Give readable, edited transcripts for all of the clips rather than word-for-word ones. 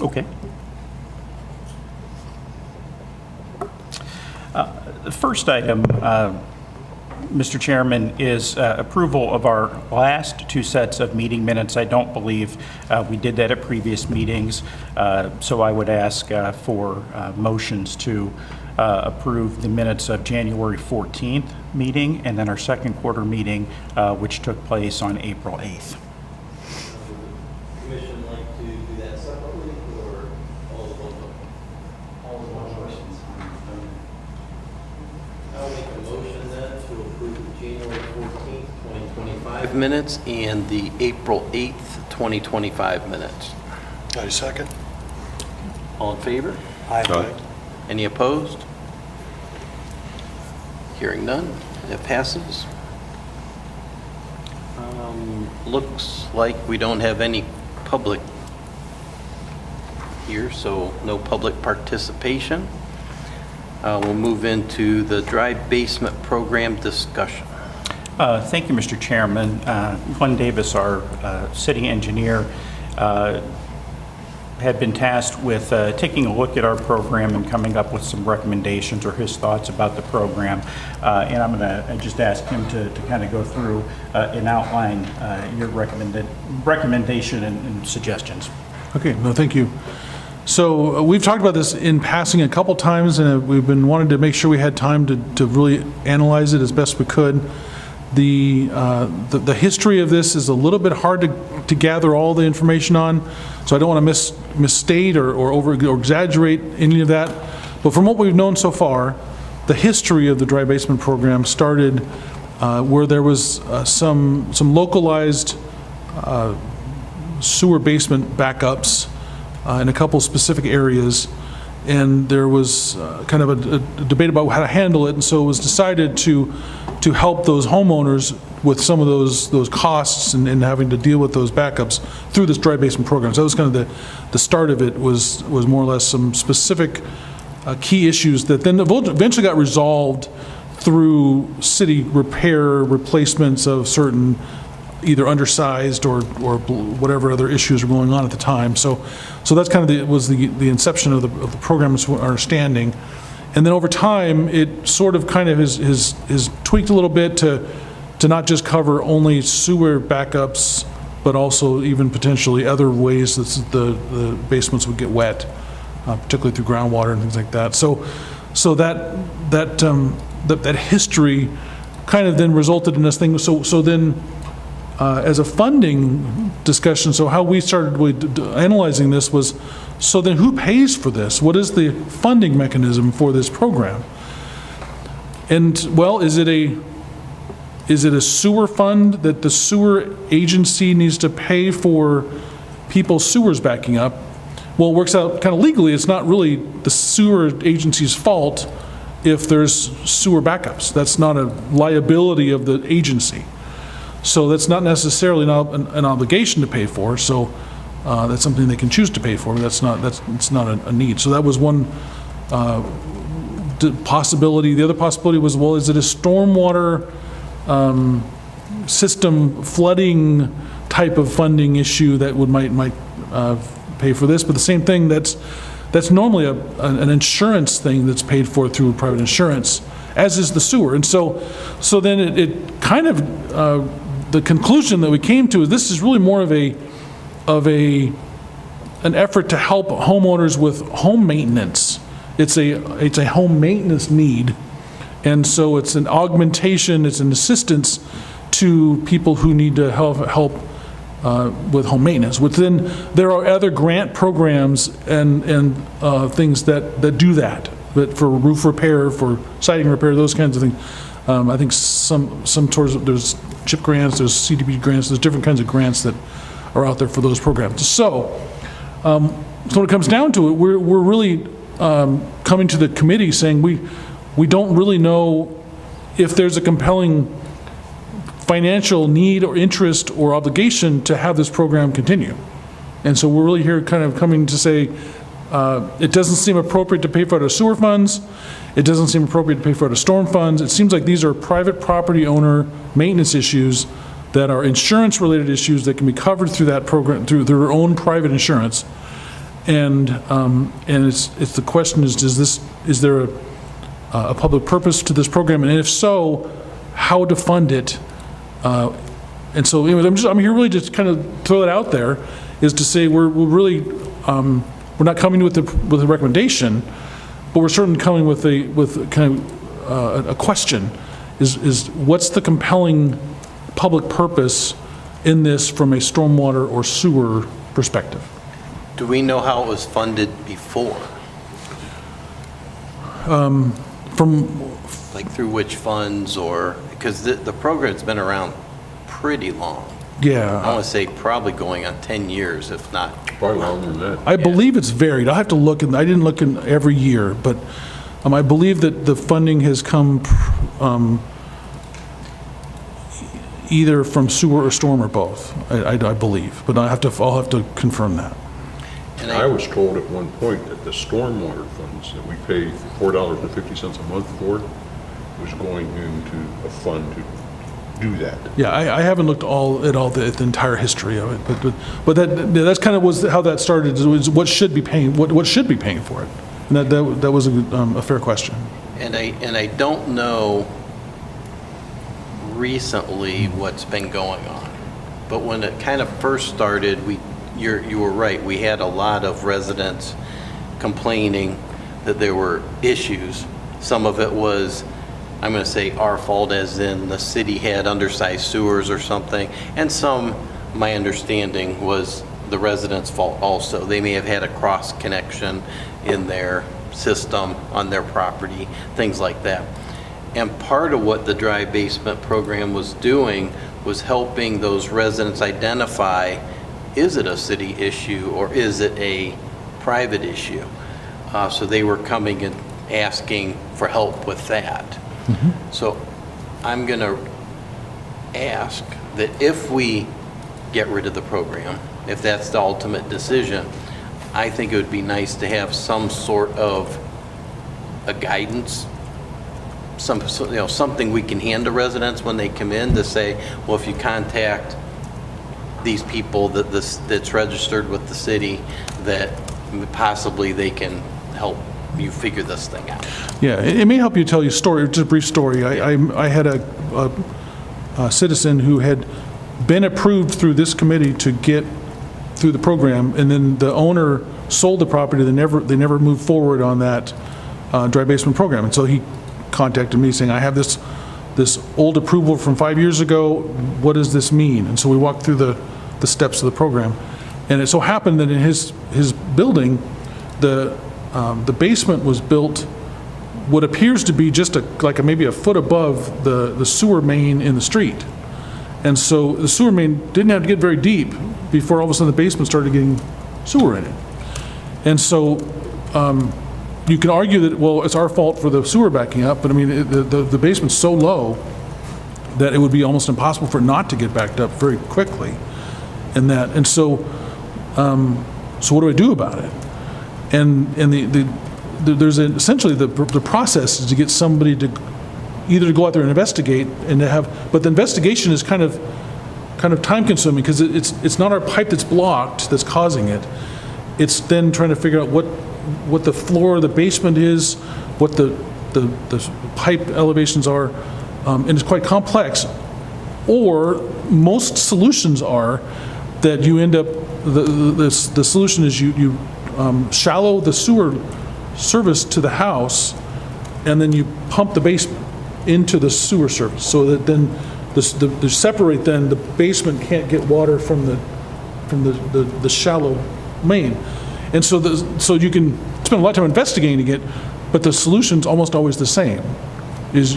Okay. The first item, Mr. Chairman, is approval of our last two sets of meeting minutes. I don't believe we did that at previous meetings, so I would ask for motions to approve the minutes of January 14th meeting and then our second quarter meeting, which took place on April 8th. Commission like to do that separately or all of them? All of one questions. I'll make a motion then to approve the January 14th, 2025 minutes and the April 8th, 2025 minutes. I second. All in favor? Aye. Any opposed? Hearing none, it passes. Looks like we don't have any public here, so no public participation. We'll move into the dry basement program discussion. Thank you, Mr. Chairman. Glenn Davis, our city engineer, had been tasked with taking a look at our program and coming up with some recommendations or his thoughts about the program. And I'm going to just ask him to kind of go through and outline your recommendation and suggestions. Okay, no, thank you. So we've talked about this in passing a couple times, and we've been wanting to make sure we had time to really analyze it as best we could. The history of this is a little bit hard to gather all the information on, so I don't want to misstate or exaggerate any of that. But from what we've known so far, the history of the dry basement program started where there was some localized sewer basement backups in a couple specific areas, and there was kind of a debate about how to handle it, and so it was decided to help those homeowners with some of those costs and having to deal with those backups through this dry basement program. So that was kind of the start of it, was more or less some specific key issues that then eventually got resolved through city repair, replacements of certain either undersized or whatever other issues were going on at the time. So that's kind of was the inception of the program, is our understanding. And then over time, it sort of kind of is tweaked a little bit to not just cover only sewer backups, but also even potentially other ways that the basements would get wet, particularly through groundwater and things like that. So that history kind of then resulted in this thing. So then, as a funding discussion, so how we started analyzing this was, so then who pays for this? What is the funding mechanism for this program? And well, is it a sewer fund that the sewer agency needs to pay for people's sewers backing up? Well, it works out kind of legally. It's not really the sewer agency's fault if there's sewer backups. That's not a liability of the agency. So that's not necessarily an obligation to pay for. So that's something they can choose to pay for. But it's not a need. So that was one possibility. The other possibility was, well, is it a stormwater system flooding type of funding issue that might pay for this? But the same thing, that's normally an insurance thing that's paid for through private insurance, as is the sewer. And so then it kind of the conclusion that we came to is this is really more of an effort to help homeowners with home maintenance. It's a home maintenance need, and so it's an augmentation, it's an assistance to people who need to help with home maintenance. Within there are other grant programs and things that do that, but for roof repair, for siding repair, those kinds of things. I think some towards there's CHIP grants, there's CDB grants, there's different kinds of grants that are out there for those programs. So when it comes down to it, we're really coming to the committee saying we don't really know if there's a compelling financial need or interest or obligation to have this program continue. And so we're really here kind of coming to say it doesn't seem appropriate to pay for it out of sewer funds. It doesn't seem appropriate to pay for it out of storm funds. It seems like these are private property owner maintenance issues that are insurance related issues that can be covered through that program, through their own private insurance. And it's the question is there a public purpose to this program? And if so, how to fund it? And so anyways, I'm here really just kind of throw it out there, is to say we're really, we're not coming with a recommendation, but we're certainly coming with kind of a question, is what's the compelling public purpose in this from a stormwater or sewer perspective? Do we know how it was funded before? Like through which funds, or, because the program's been around pretty long. I Yeah, want to say probably going on 10 years, if not. Probably longer than that. I believe it's varied. I'll have to look, and I didn't look in every year, but I believe that the funding has come either from sewer or storm or both, I believe, but I'll have to confirm that. And I was told at one point that the stormwater funds that we pay $4.50 a month for was going into a fund to do that. Yeah, I haven't looked at the entire history of it, but that's kind of was how that started, was what should be paying for it. And that was a fair question. And I don't know recently what's been going on, but when it kind of first started, you were right, we had a lot of residents complaining that there were issues. Some of it was, I'm going to say, our fault, as in the city had undersized sewers or something, and some, my understanding, was the residents' fault also. They may have had a cross connection in their system on their property, things like that. And part of what the dry basement program was doing was helping those residents identify, is it a city issue or is it a private issue? So they were coming and asking for help with that. So I'm going to ask that if we get rid of the program, if that's the ultimate decision, I think it would be nice to have some sort of a guidance, something we can hand to residents when they come in to say, well, if you contact these people that's registered with the city, that possibly they can help you figure this thing out. Yeah, it may help you tell you a story, just a brief story. I had a citizen who had been approved through this committee to get through the program, and then the owner sold the property. They never moved forward on that dry basement program. And so he contacted me saying, I have this old approval from 5 years ago. What does this mean? And so we walked through the steps of the program. And it so happened that in his building, the basement was built what appears to be just maybe a foot above the sewer main in the street. And so the sewer main didn't have to get very deep before all of a sudden the basement started getting sewer in it. And so you can argue that, well, it's our fault for the sewer backing up, but I mean, the basement's so low that it would be almost impossible for it not to get backed up very quickly. And so what do I do about it? And there's essentially the process is to get somebody to either to go out there and investigate and to have, but the investigation is kind of time consuming, because it's not our pipe that's blocked that's causing it. It's then trying to figure out what the floor of the basement is, what the pipe elevations are, and it's quite complex. Or most solutions are that you end up, the solution is you shallow the sewer service to the house, and then you pump the basement into the sewer service, so that then to separate, then the basement can't get water from the shallow main. And so you can spend a lot of time investigating it, but the solution's almost always the same. Is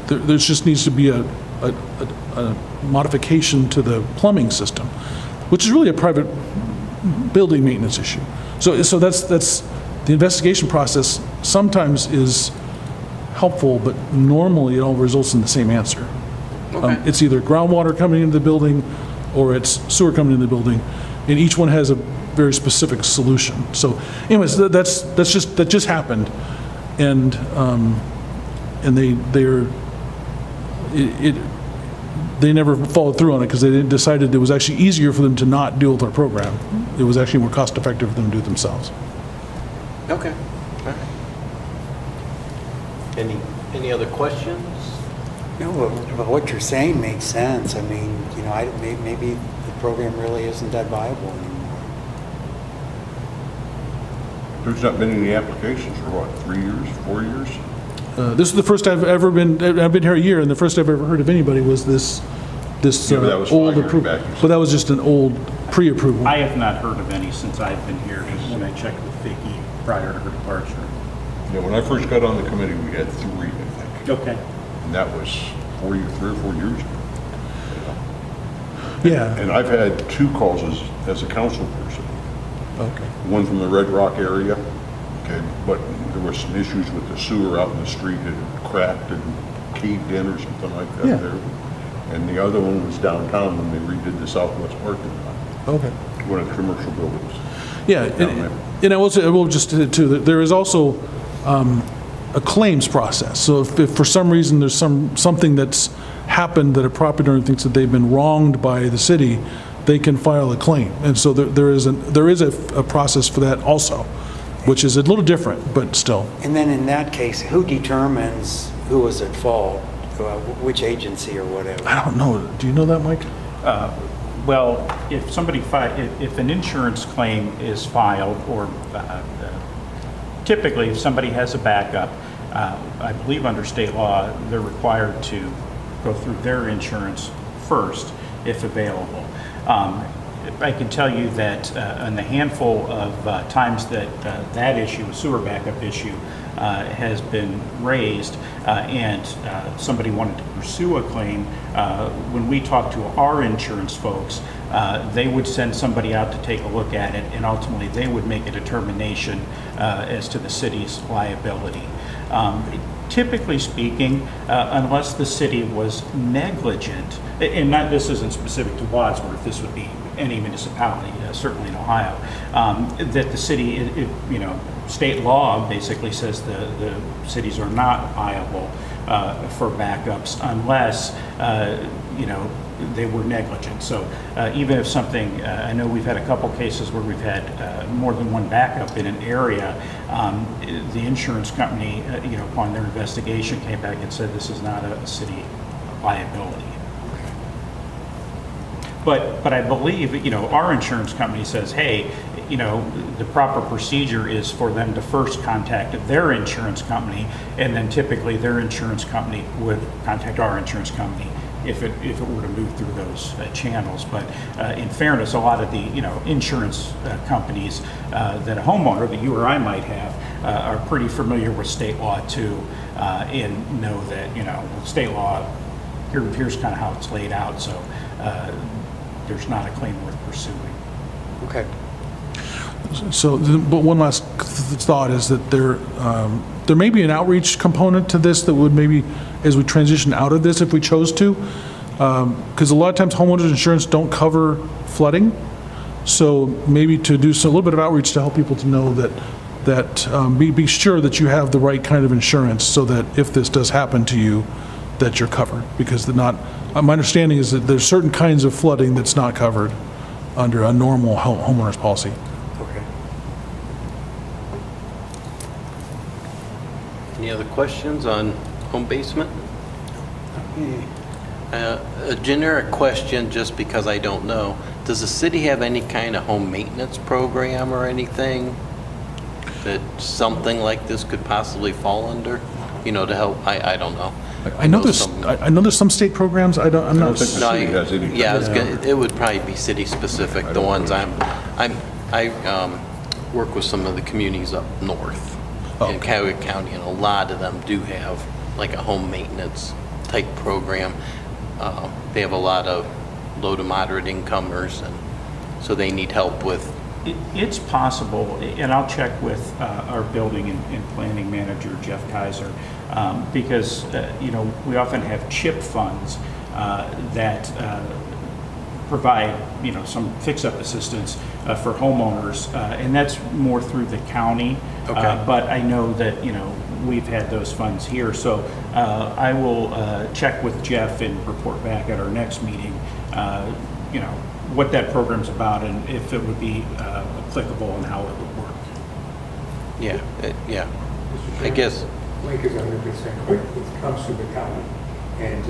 there just needs to be a modification to the plumbing system, which is really a private building maintenance issue. So that's the investigation process sometimes is helpful, but normally it all results in the same answer. Okay. It's either groundwater coming into the building or it's sewer coming into the building, and each one has a very specific solution. So anyways, that just happened, and they never followed through on it because they decided it was actually easier for them to not deal with our program. It was actually more cost effective for them to do it themselves. Okay. All right. Any other questions? No, but what you're saying makes sense. I mean, you know, maybe the program really isn't that viable anymore. There's not been any applications for what, 3 years, 4 years? This is the first I've ever been, I've been here a year, and the first I've ever heard of anybody was this Yeah, but that was old 5 years approval. back, you said. But that was just an old pre-approval. I have not heard of any since I've been here, when I checked with Vicki prior to her departure. Yeah, when I first got on the committee, we had 3, I think. Okay. And that was 3 or 4 years ago. Yeah, And I've had 2 calls as a council person. okay. One from the Red Rock area, okay, but there was some issues with the sewer out in the street. It had cracked and caved in or something like that Yeah. there. And the other one was downtown when they redid the southwest parking lot, Okay. one of the commercial buildings. Yeah, Down there. and I will just add too, that there is also a claims process. So if for some reason there's something that's happened that a property owner thinks that they've been wronged by the city, they can file a claim. And so there is a process for that also, which is a little different, but still. And then in that case, who determines who was at fault? Which agency or whatever? I don't know. Do you know that, Mike? Well, if somebody, if an insurance claim is filed, or typically if somebody has a backup, I believe under state law, they're required to go through their insurance first, if available. I can tell you that in the handful of times that that issue, a sewer backup issue, has been raised and somebody wanted to pursue a claim, when we talk to our insurance folks, they would send somebody out to take a look at it, and ultimately they would make a determination as to the city's liability. Typically speaking, unless the city was negligent, and this isn't specific to Wadsworth, this would be any municipality, certainly in Ohio, that the city, state law basically says the cities are not liable for backups unless, they were negligent. So even if something, I know we've had a couple cases where we've had more than one backup in an area, the insurance company, upon their investigation came back and said this is not a city liability. But I believe, our insurance company says, hey, the proper procedure is for them to first contact their insurance company, and then typically their insurance company would contact our insurance company if it were to move through those channels. But in fairness, a lot of the, insurance companies that a homeowner that you or I might have are pretty familiar with state law too, and know that, state law, here's kind of how it's laid out. So there's not a claim worth pursuing. Okay. So, but one last thought is that there may be an outreach component to this that would maybe, as we transition out of this, if we chose to, because a lot of times homeowners insurance don't cover flooding. So maybe to do a little bit of outreach to help people to know that be sure that you have the right kind of insurance so that if this does happen to you, that you're covered. Because my understanding is that there's certain kinds of flooding that's not covered under a normal homeowner's policy. Okay. Any other questions on home basement? A generic question, just because I don't know. Does the city have any kind of home maintenance program or anything that something like this could possibly fall under? To help, I don't know. I know there's some state programs. I'm I don't not. think the No, city has any. yeah, it would probably be city specific. The ones I work with some of the communities up north in Coweta County, and a lot of them do have like a home maintenance type program. They have a lot of low to moderate incomers, and so they need help with. It's possible, and I'll check with our building and planning manager, Jeff Kaiser, because, we often have CHIP funds that provide, some fix-up assistance for homeowners, and that's more through the county. Okay. But I know that, we've had those funds here. So I will check with Jeff and report back at our next meeting, what that program's about and if it would be applicable and how it would work. Yeah, yeah. I guess, Link is 100% correct. It comes through the county, and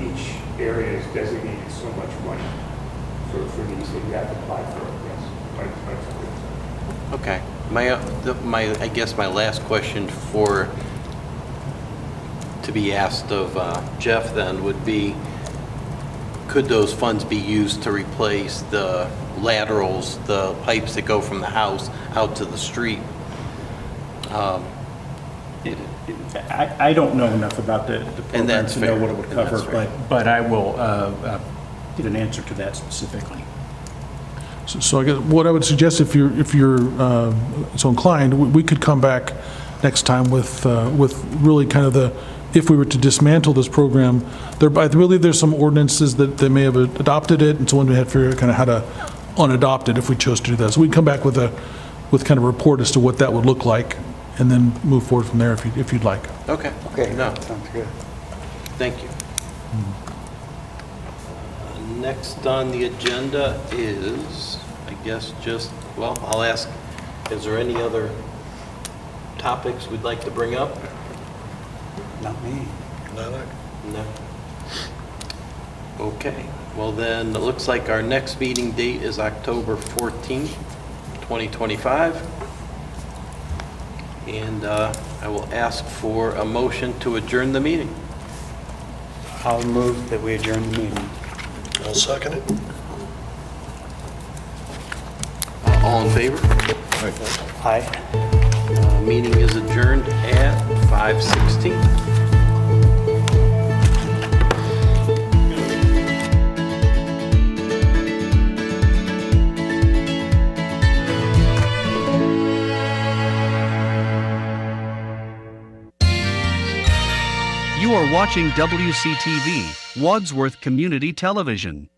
each area is designated so much money for these, and you have to apply for it, yes. okay. I guess my last question to be asked of Jeff then would be, could those funds be used to replace the laterals, the pipes that go from the house out to the street? I don't know enough about the program that's to know fair. what it would And that's cover, fair. but I will get an answer to that specifically. So I guess what I would suggest, if you're so inclined, we could come back next time with really kind of if we were to dismantle this program, I believe there's some ordinances that they may have adopted it, and so we had to figure out kind of how to unadopt it if we chose to do that. So we'd come back with kind of a report as to what that would look like, and then move forward from there if you'd like. Okay. Okay, No, sounds good. thank you. Next on the agenda is, I guess, I'll ask, is there any other topics we'd like to bring up? Not me. No. Okay, well then, it looks like our next meeting date is October 14th, 2025. And I will ask for a motion to adjourn the meeting. I'll move that we adjourn the meeting. I'll second it. All in favor? Aye. Meeting is adjourned at 5:16. You are watching WCTV, Wadsworth Community Television.